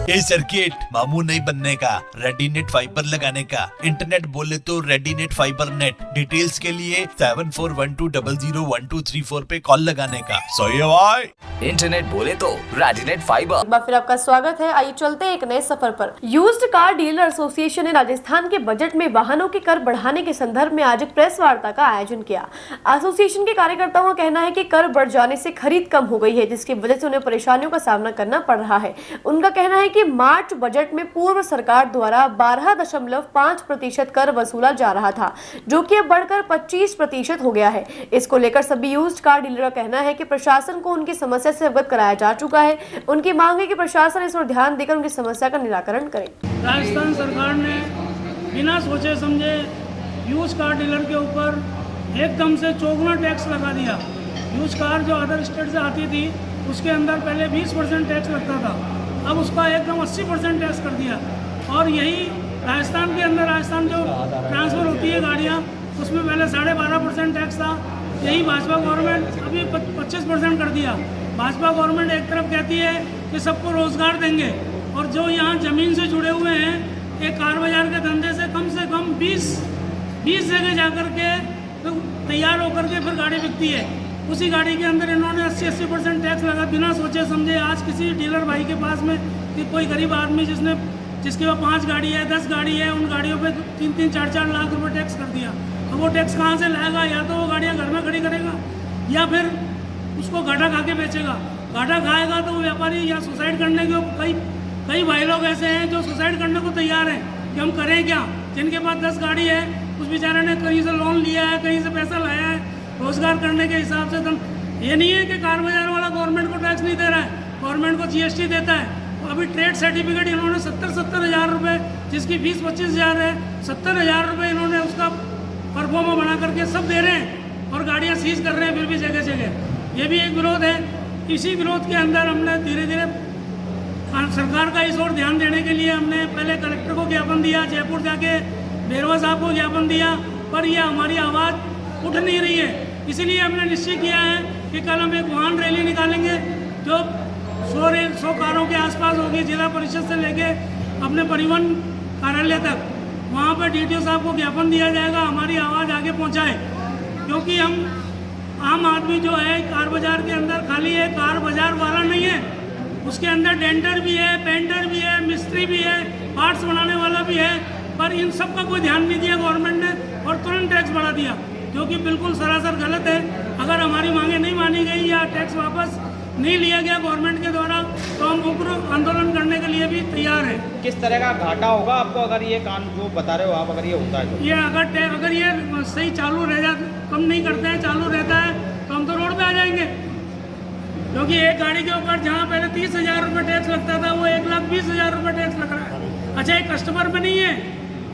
ये सर्किट मामू नहीं बनने का, रेडीनेट फाइबर लगाने का, इंटरनेट बोले तो रेडीनेट फाइबर नेट। डिटेल्स के लिए 7412001234 पे कॉल लगाने का। सही है भाई। इंटरनेट बोले तो रेडीनेट फाइबर। एक बार फिर आपका स्वागत है। आइए चलते हैं एक नए सफर पर। यूज्ड कार डीलर एसोसिएशन ने राजस्थान के बजट में वाहनों के कर बढ़ाने के संदर्भ में आज एक प्रेस वार्ता का आयोजन किया। एसोसिएशन के कार्यकर्ताओं का कहना है कि कर बढ़ जाने से खरीद कम हो गई है, जिसकी वजह से उन्हें परेशानियों का सामना करना पड़ रहा है। उनका कहना है कि मार्च बजट में पूर्व सरकार द्वारा 12.5% कर वसूला जा रहा था, जो कि अब बढ़कर 25% हो गया है। इसको लेकर सभी यूज्ड कार डीलर का कहना है कि प्रशासन को उनकी समस्या से अवगत कराया जा चुका है। उनकी मांग है कि प्रशासन इस पर ध्यान देकर उनकी समस्या का निराकरण करे। राजस्थान सरकार ने बिना सोचे समझे यूज कार डीलर के ऊपर एकदम से चौगुना टैक्स लगा दिया। यूज कार जो अदर स्टेट से आती थी उसके अंदर पहले 20% टैक्स लगता था, अब उसका एकदम 80% टैक्स कर दिया। और यही राजस्थान के अंदर, राजस्थान जो ट्रांसफ़र होती है गाड़ियाँ, उसमें पहले 12.5% टैक्स था। यही भाजपा गवर्नमेंट अभी 25% कर दिया। भाजपा गवर्नमेंट एक तरफ कहती है कि सबको रोज़गार देंगे, और जो यहाँ ज़मीन से जुड़े हुए हैं, एक कार बाज़ार के धंधे से कम 20 जगह जा कर के तो तैयार होकर के फिर गाड़ी बिकती है। उसी गाड़ी के अंदर इन्होंने 80% टैक्स लगा बिना सोचे समझे। आज किसी डीलर भाई के पास में कि कोई गरीब आदमी जिसके पास 5 गाड़ी है, 10 गाड़ी है, उन गाड़ियों पे 3-3, 4-4 लाख रुपए टैक्स कर दिया। अब वो टैक्स कहाँ से लाएगा? या तो वो गाड़ियाँ घर में खड़ी करेगा या फिर उसको घाटा खा के बेचेगा। घाटा खाएगा तो वो व्यापारी या सुसाइड करने के कई भाई लोग ऐसे हैं जो सुसाइड करने को तैयार हैं कि हम करें क्या। जिनके पास 10 गाड़ी है, उस बेचारे ने कहीं से लोन लिया है, कहीं से पैसा लाया है रोजगार करने के हिसाब से। ये नहीं है कि कार बाजार वाला गवर्नमेंट को टैक्स नहीं दे रहा है, गवर्नमेंट को GST देता है। अभी ट्रेड सर्टिफिकेट इन्होंने 70 हज़ार रुपये, जिसकी फीस 25,000 है, 70 हज़ार रुपये इन्होंने उसका परफॉर्मा बना करके सब दे रहे हैं और गाड़ियाँ सीज कर रहे हैं फिर भी जगह जगह। ये भी एक विरोध है। इसी विरोध के अंदर हमने धीरे धीरे सरकार का इस ओर ध्यान देने के लिए हमने पहले कलेक्टर को ज्ञापन दिया, जयपुर जाके बेरवा साहब को ज्ञापन दिया, पर यह हमारी आवाज़ उठ नहीं रही है। इसलिए हमने निश्चय किया है कि कल हम एक वाहन रैली निकालेंगे जो 100 कारों के आसपास होगी, जिला परिषद से लेके अपने परिवहन कार्यालय तक। वहाँ पर DTO साहब को ज्ञापन दिया जाएगा, हमारी आवाज़ आगे पहुँचाए। क्योंकि हम आम आदमी जो है कार बाज़ार के अंदर खाली है कार बाज़ार वाला नहीं है, उसके अंदर डेंटर भी है, पेंटर भी है, मिस्त्री भी है, पार्ट्स बनाने वाला भी है। पर इन सब का कोई ध्यान नहीं दिया गवर्नमेंट ने और तुरंत टैक्स बढ़ा दिया, जो कि बिल्कुल सरासर गलत है। अगर हमारी मांगें नहीं मानी गई या टैक्स वापस नहीं लिया गया गवर्नमेंट के द्वारा, तो हम उग्र आंदोलन करने के लिए भी तैयार है। किस तरह का घाटा होगा आपको अगर ये काम जो बता रहे हो आप, अगर ये होता है तो? ये अगर ये सही चालू रह जाता, कम नहीं करते हैं, चालू रहता है, तो हम तो रोड पे आ जाएंगे। क्योंकि एक गाड़ी के ऊपर जहाँ पहले 30,000 रुपये टैक्स लगता था, वो 1,20,000 रुपये टैक्स लग रहा है। अच्छा, एक कस्टमर पे नहीं है।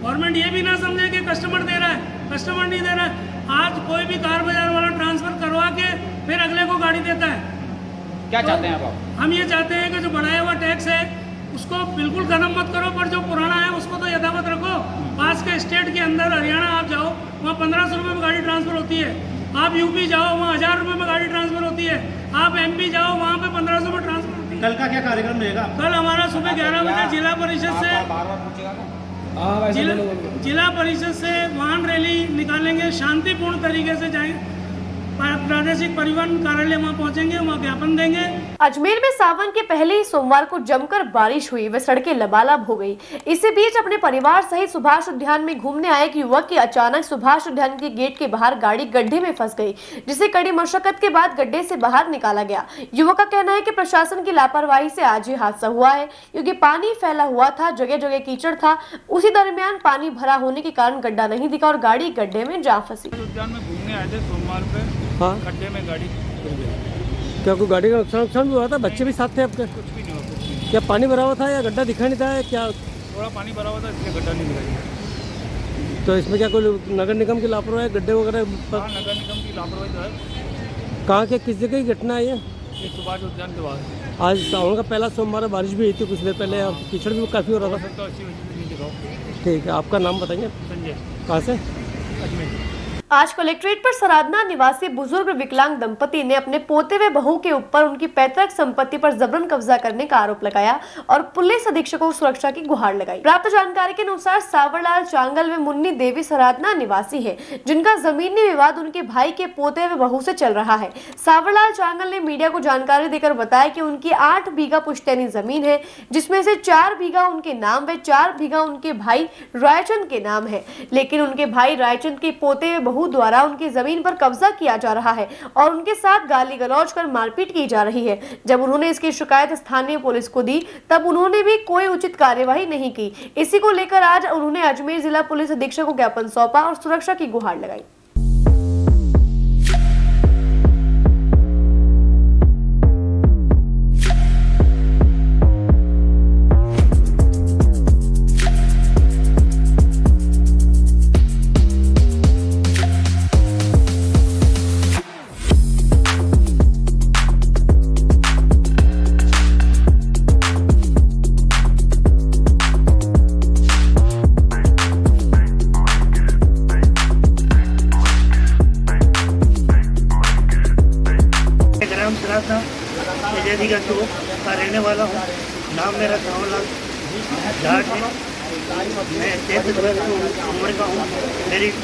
गवर्नमेंट ये भी ना समझे कि कस्टमर दे रहा है, कस्टमर नहीं दे रहा है। आज कोई भी कार बाजार वाला ट्रांसफर करवा के फिर अगले को गाड़ी देता है। क्या चाहते हैं आप? हम ये चाहते हैं कि जो बढ़ाया हुआ टैक्स है उसको बिल्कुल खत्म मत करो, पर जो पुराना है उसको तो यथावत रखो। पास के स्टेट के अंदर हरियाणा आप जाओ, वहाँ 1500 रुपये में गाड़ी ट्रांसफर होती है। आप UP जाओ, वहाँ 1000 रुपये में गाड़ी ट्रांसफर होती है। आप MP जाओ, वहाँ पे 1500 में ट्रांसफर होती है। कल का क्या कार्यक्रम रहेगा? कल हमारा सुबह 11 बजे जिला परिषद से वाहन रैली निकालेंगे, शांतिपूर्ण तरीके से जाएंगे, प्रादेशिक परिवहन कार्यालय वहाँ पहुँचेंगे, वहाँ ज्ञापन देंगे। अजमेर में सावन के पहले ही सोमवार को जमकर बारिश हुई व सड़कें लबालब हो गई। इसी बीच अपने परिवार सहित सुभाष उद्यान में घूमने आए एक युवक की अचानक सुभाष उद्यान के गेट के बाहर गाड़ी गड्ढे में फंस गई, जिसे कड़ी मशक्कत के बाद गड्ढे से बाहर निकाला गया। युवक का कहना है कि प्रशासन की लापरवाही से आज ये हादसा हुआ है, क्योंकि पानी फैला हुआ था, जगह जगह कीचड़ था। उसी दरमियान पानी भरा होने के कारण गड्ढा नहीं दिखा और गाड़ी गड्ढे में जा फंसी। उद्यान में घूमने आए थे सोमवार पे, हाँ, गड्ढे में गाड़ी गिर गई। क्या कोई गाड़ी का नुकसान भी हुआ था? बच्चे भी साथ थे आपके? कुछ भी नहीं हुआ, कुछ नहीं। क्या पानी भरा हुआ था या गड्ढा दिखा नहीं था? क्या थोड़ा पानी भरा हुआ था इसलिए गड्ढा नहीं दिखाई। तो इसमें क्या कोई नगर निगम की लापरवाही, गड्ढे वगैरह? हाँ, नगर निगम की लापरवाही तो है। कहाँ के किस जगह की घटना है ये? सुभाष उद्यान के बाद आज सावन का पहला सोमवार, बारिश भी हुई थी कुछ देर पहले और कीचड़ भी काफ़ी हो रहा था। तो अच्छी नहीं दिखाओ। ठीक है, आपका नाम बताएंगे? संजय। कहाँ से? अजमेर। आज कलेक्ट्रेट पर सराधना निवासी बुजुर्ग विकलांग दंपति ने अपने पोते व बहू के ऊपर उनकी पैतृक संपत्ति पर जबरन कब्जा करने का आरोप लगाया और पुलिस अधीक्षकों को सुरक्षा की गुहार लगाई। प्राप्त जानकारी के अनुसार सावरलाल चांगल व मुन्नी देवी सराधना निवासी है, जिनका जमीनी विवाद उनके भाई के पोते व बहू से चल रहा है। सावरलाल चांगल ने मीडिया को जानकारी देकर बताया कि उनकी 8 बीघा पुश्तैनी जमीन है, जिसमें से 4 बीघा उनके नाम व 4 बीघा उनके भाई रायचंद के नाम है, लेकिन उनके भाई रायचंद के पोते व बहू द्वारा उनकी जमीन पर कब्जा किया जा रहा है और उनके साथ गाली गलौज कर मारपीट की जा रही है। जब उन्होंने इसकी शिकायत स्थानीय पुलिस को दी, तब उन्होंने भी कोई उचित कार्यवाही नहीं की। इसी को लेकर आज उन्होंने अजमेर जिला पुलिस अधीक्षक को ज्ञापन सौंपा और सुरक्षा की गुहार लगाई। का चौक का रहने वाला हूँ। नाम मेरा सावरलाल जाट है। मैं 33 वर्ष उम्र का हूँ।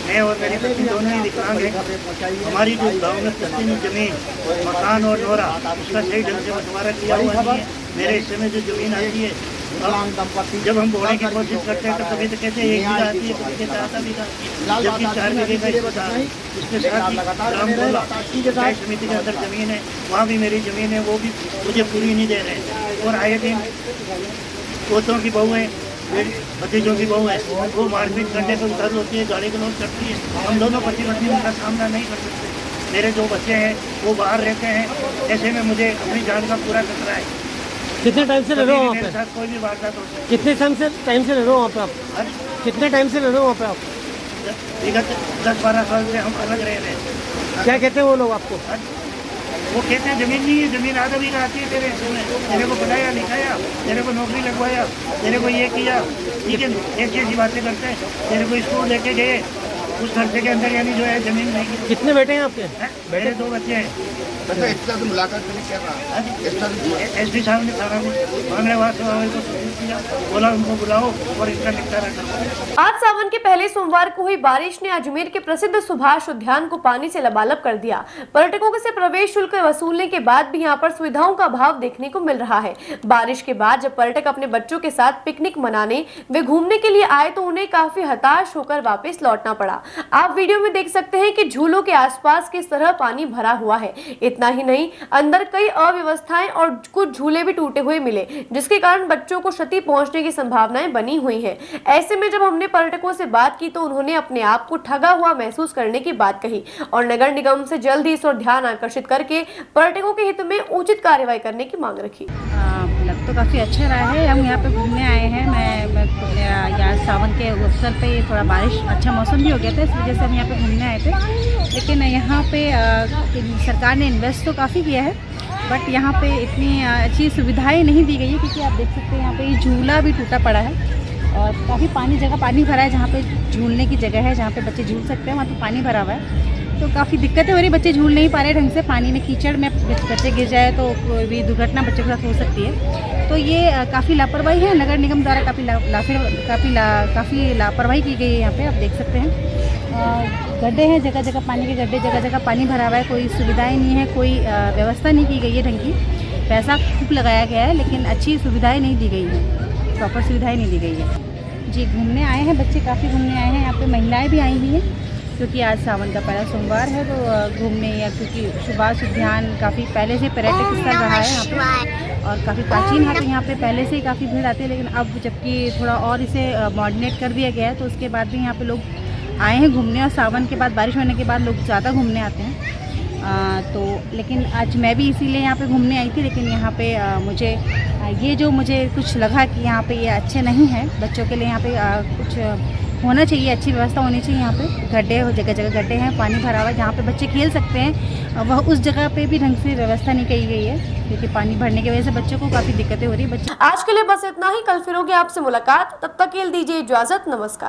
मैं और मेरी पत्नी दोनों ही विकलांग हैं। हमारी जो गाँव में तस्लीमी जमीन, मकान और नोरा, उसका सही ढंग से बंटवारा किया हुआ नहीं है। मेरे हिस्से में जो जमीन आती है, जब हम बोलने की कोशिश करते हैं तो कभी तो कहते हैं 1 बीघा आती है, कभी कहते आधा बीघा, जबकि 4 बीघे का इसके साथ ग्राम बोला पंचायत समिति के अंदर जमीन है, वहाँ भी मेरी जमीन है, वो भी मुझे पूरी नहीं दे रहे हैं। और आए दिन पोतों की बहू है, भतीजों की बहू है, वो मारपीट करने पर उतर होती है, गाड़ी गलौज करती है। हम दोनों पति पत्नी उनका सामना नहीं कर सकते। मेरे 2 बच्चे हैं, वो बाहर रहते हैं। ऐसे में मुझे अपनी जान का पूरा खतरा है। कितने टाइम से रह रहे हो वहाँ पे? साथ कोई भी वारदात हो सकती है। कितने टाइम से रह रहे हो वहाँ पे आप? कितने टाइम से रह रहे हो वहाँ पे आप? विगत 10-12 साल से हम अलग रह रहे हैं। क्या कहते हैं वो लोग आपको? वो कहते हैं जमीन नहीं है, जमीन आधा बीघा आती है तेरे हिस्से में, तेरे को पढ़ाया लिखाया, तेरे को नौकरी लगवाया, तेरे को ये किया, ठीक है, ऐसी ऐसी बातें करते हैं। तेरे को स्कूल लेके गए, उस खर्चे के अंदर यानी जो है जमीन नहीं। कितने बेटे हैं आपके? मेरे 2 बच्चे हैं। मुलाकात क्या एसपी साहब ने थाना मामलेवार को किया, बोला उनको बुलाओ और इसका निपटारा करो। आज सावन के पहले सोमवार को हुई बारिश ने अजमेर के प्रसिद्ध सुभाष उद्यान को पानी से लबालब कर दिया। पर्यटकों से प्रवेश शुल्क वसूलने के बाद भी यहाँ पर सुविधाओं का अभाव देखने को मिल रहा है। बारिश के बाद जब पर्यटक अपने बच्चों के साथ पिकनिक मनाने व घूमने के लिए आए तो उन्हें काफी हताश होकर वापस लौटना पड़ा। आप वीडियो में देख सकते हैं कि झूलों के आसपास किस तरह पानी भरा हुआ है। इतना ही नहीं, अंदर कई अव्यवस्थाएं और कुछ झूले भी टूटे हुए मिले, जिसके कारण बच्चों को क्षति पहुंचने की संभावनाएं बनी हुई हैं। ऐसे में जब हमने पर्यटकों से बात की तो उन्होंने अपने आप को ठगा हुआ महसूस करने की बात कही और नगर निगम से जल्द ही इस ओर ध्यान आकर्षित करके पर्यटकों के हित में उचित कार्रवाई करने की मांग रखी। लग तो काफ़ी अच्छा रहा है। हम यहाँ पे घूमने आए हैं। मैं यहाँ सावन के अवसर पे थोड़ा बारिश, अच्छा मौसम भी हो गया था, इस वजह से हम यहाँ पे घूमने आए थे। लेकिन यहाँ पे सरकार ने इन्वेस्ट तो काफ़ी किया है, बट यहाँ पे इतनी अच्छी सुविधाएं नहीं दी गई है, क्योंकि आप देख सकते हैं यहाँ पे झूला भी टूटा पड़ा है और काफ़ी पानी भरा है। जहाँ पे झूलने की जगह है, जहाँ पे बच्चे झूल सकते हैं, वहाँ पे पानी भरा हुआ है, तो काफ़ी दिक्कतें हो रही। बच्चे झूल नहीं पा रहे ढंग से, पानी में कीचड़ में बच्चे गिर जाए तो कोई भी दुर्घटना बच्चों के साथ हो सकती है। तो ये काफ़ी लापरवाही है। नगर निगम द्वारा काफ़ी लापरवाही की गई है। यहाँ पे आप देख सकते हैं गड्ढे हैं, जगह जगह पानी के गड्ढे, जगह जगह पानी भरा हुआ है, कोई सुविधाएं नहीं है, कोई व्यवस्था नहीं की गई है ढंग की। पैसा खूब लगाया गया है, लेकिन अच्छी सुविधाएँ नहीं दी गई हैं, प्रॉपर सुविधाएँ नहीं दी गई है। जी, घूमने आए हैं बच्चे, काफ़ी घूमने आए हैं। यहाँ पे महिलाएँ भी आई हुई हैं, क्योंकि आज सावन का पहला सोमवार है, तो घूमने, या क्योंकि सुभाष उद्यान काफ़ी पहले से पर्यटक स्थल रहा है यहाँ पे और काफ़ी प्राचीन है, तो यहाँ पे पहले से ही काफ़ी भीड़ आती है। लेकिन अब जबकि थोड़ा और इसे मॉडर्नेट कर दिया गया है, तो उसके बाद भी यहाँ पे लोग आए हैं घूमने। और सावन के बाद, बारिश होने के बाद लोग ज़्यादा घूमने आते हैं। तो लेकिन आज मैं भी इसीलिए यहाँ पे घूमने आई थी। लेकिन यहाँ पे मुझे कुछ लगा कि यहाँ पे ये अच्छे नहीं है बच्चों के लिए। यहाँ पे कुछ होना चाहिए, अच्छी व्यवस्था होनी चाहिए। यहाँ पे गड्ढे, जगह जगह गड्ढे हैं, पानी भरा हुआ है, जहाँ पे बच्चे खेल सकते हैं, वह उस जगह पे भी ढंग से व्यवस्था नहीं की गई है, क्योंकि पानी भरने की वजह से बच्चों को काफ़ी दिक्कतें हो रही है। आज के लिए बस इतना ही। कल फिर होगी आपसे मुलाकात, तब तक के लिए दीजिए इजाजत। नमस्कार।